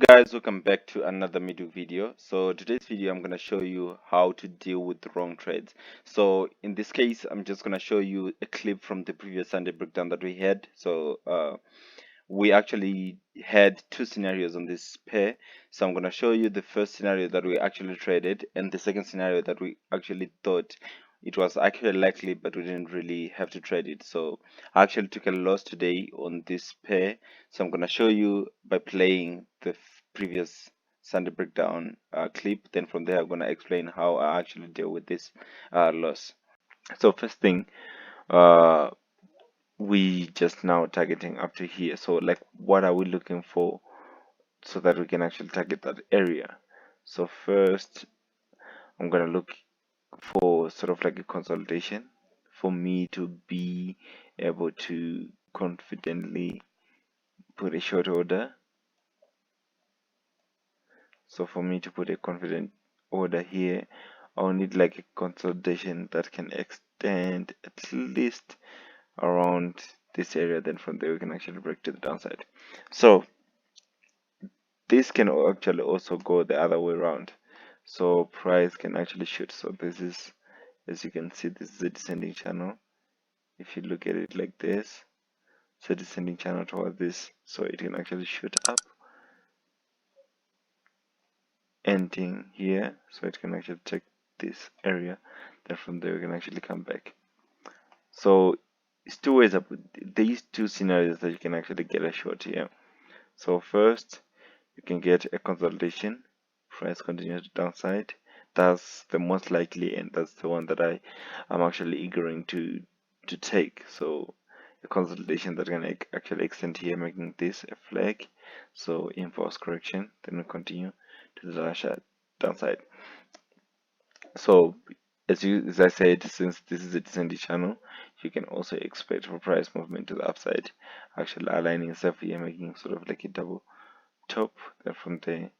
Guys, welcome back to another video video. So today's video I'm going to show you how to deal with the wrong trades. So in this case I'm just going to show you a clip from the previous Sunday breakdown that we had. So we actually had two scenarios on this pair. So I'm going to show you the first scenario that we actually traded and the second scenario that we actually thought it was actually likely, but we didn't really have to trade it. So I actually took a loss today on this pair. So I'm going to show you by playing the previous Sunday breakdown clip. Then from there, I'm going to explain how I actually deal with this loss. So first thing, uh, we just now targeting up to here. So like, what are we looking for so that we can actually target that area? So first, I'm going to look for sort of like a consolidation for me to be able to confidently put a short order. So for me to put a confident order here, I'll need like a consolidation that can extend at least around this area. Then from there we can actually break to the downside. So this can actually also go the other way around. So price can actually shoot. So this is, as you can see, this is a descending channel. If you look at it like this, it's a descending channel towards this, so it can actually shoot up, ending here, so it can actually take this area. Then from there we can actually come back. So it's two ways up. These two scenarios that you can actually get a short here. So first, you can get a consolidation, price continues to downside. That's the most likely, and that's the one that I am actually eagering to take. So a consolidation that can actually extend here, making this a flag. So inverse correction, then we continue to the downside. So as I said, since this is a descending channel, you can also expect for price movement to the upside, actually aligning itself here, making sort of like a double top. Then from there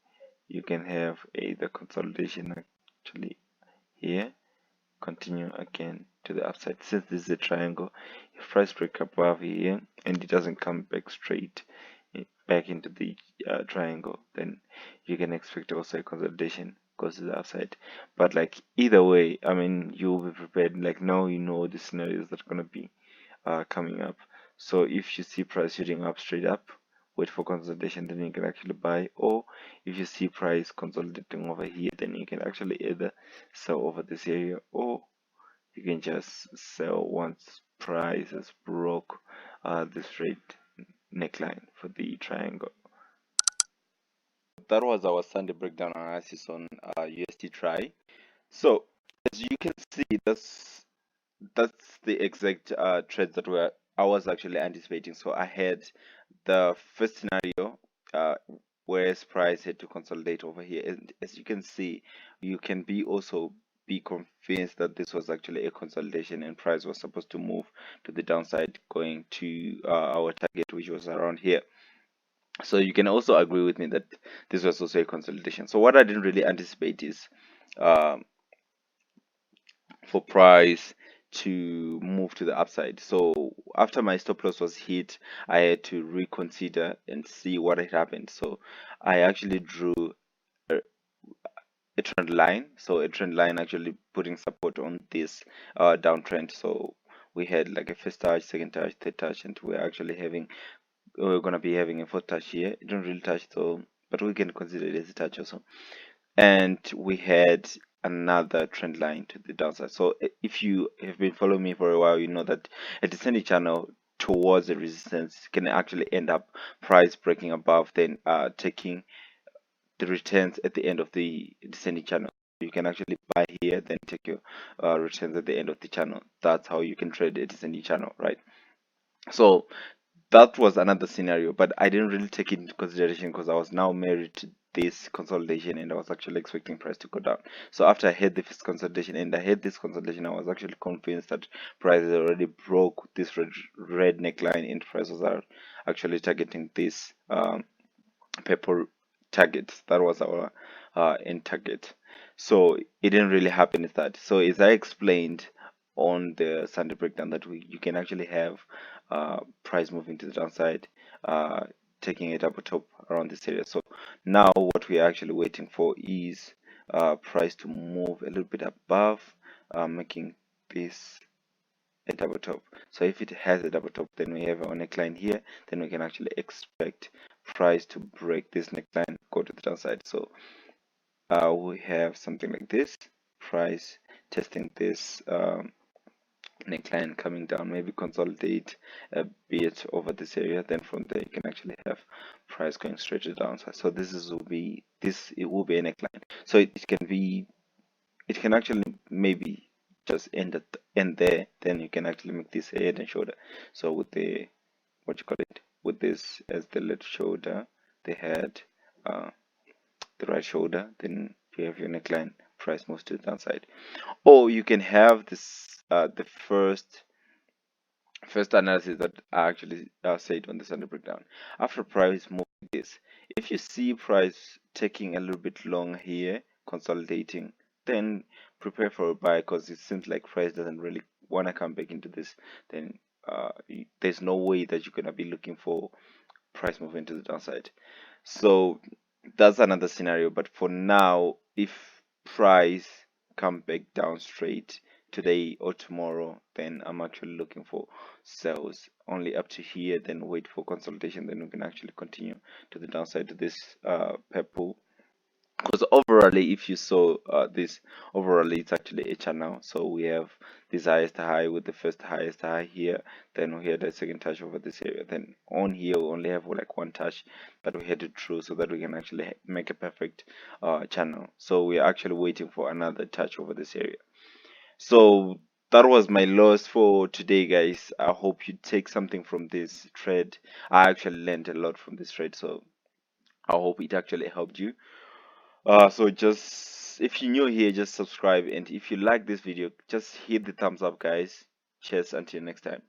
you can have the consolidation actually here, continue again to the upside. Since this is a triangle, if price break above here and it doesn't come back straight back into the triangle, then you can expect also a consolidation goes to the upside. But like either way, I mean, you'll be prepared. Like now you know the scenarios that are gonna be coming up. So if you see price shooting up straight up, wait for consolidation, then you can actually buy. Or if you see price consolidating over here, then you can actually either sell over this area, or you can just sell once price has broke the straight neckline for the triangle. That was our Sunday breakdown analysis on usdtry. So as you can see, that's the exact trades that I was actually anticipating. So I had the first scenario whereas price had to consolidate over here, and as you can see, you can also be convinced that this was actually a consolidation and price was supposed to move to the downside, going to our target, which was around here. So you can also agree with me that this was also a consolidation. So what I didn't really anticipate is um, for price to move to the upside. So after my stop loss was hit, I had to reconsider and see what had happened. So I actually drew a trend line. So a trend line actually putting support on this downtrend. So we had like a first touch, second touch, third touch, and we're gonna be having a fourth touch here. It don't really touch, so but we can consider it as a touch also. And we had another trend line to the downside. So if you have been following me for a while, you know that a descending channel towards the resistance can actually end up price breaking above, then taking the returns at the end of the descending channel. You can actually buy here, then take your returns at the end of the channel. That's how you can trade a descending channel, right? So that was another scenario, but I didn't really take it into consideration because I was now married to this consolidation and I was actually expecting price to go down. So after I had this consolidation and I had this consolidation, I was actually convinced that price has already broke this red neckline and price was actually targeting this purple target. That was our end target. So it didn't really happen as that. So as I explained on the Sunday breakdown, that you can actually have price moving to the downside, taking a double top around this area. So now what we are actually waiting for is price to move a little bit above, making this a double top. So if it has a double top, then we have a neckline here, then we can actually expect price to break this neckline, go to the downside. So we have something like this, price testing this neckline, coming down, maybe consolidate a bit over this area, then from there you can actually have price going straight to the downside. So it will be a neckline. So it can be, it can actually maybe just end there, then you can actually make this a head and shoulder. So with the, what you call it, with this as the left shoulder, the head, the right shoulder, then you have your neckline, price moves to the downside. Or you can have this the first analysis that I actually said on the Sunday breakdown. After price move like this, if you see price taking a little bit long here, consolidating, then prepare for a buy, because it seems like price doesn't really want to come back into this. Then there's no way that you're gonna be looking for price moving to the downside. So that's another scenario. But for now, if price come back down straight today or tomorrow, then I'm actually looking for sales only up to here, then wait for consolidation, then we can actually continue to the downside to this purple. Because overall, if you saw this, overall it's actually a channel. So we have this highest high with the first highest high here, then we had a second touch over this area, then on here we only have like one touch, but we had it through so that we can actually make a perfect channel. So we're actually waiting for another touch over this area. So that was my loss for today, guys. I hope you take something from this trade. I actually learned a lot from this trade, so I hope it actually helped you. So just, if you're new here, just subscribe, and if you like this video, just hit the thumbs up, guys. Cheers, until next time.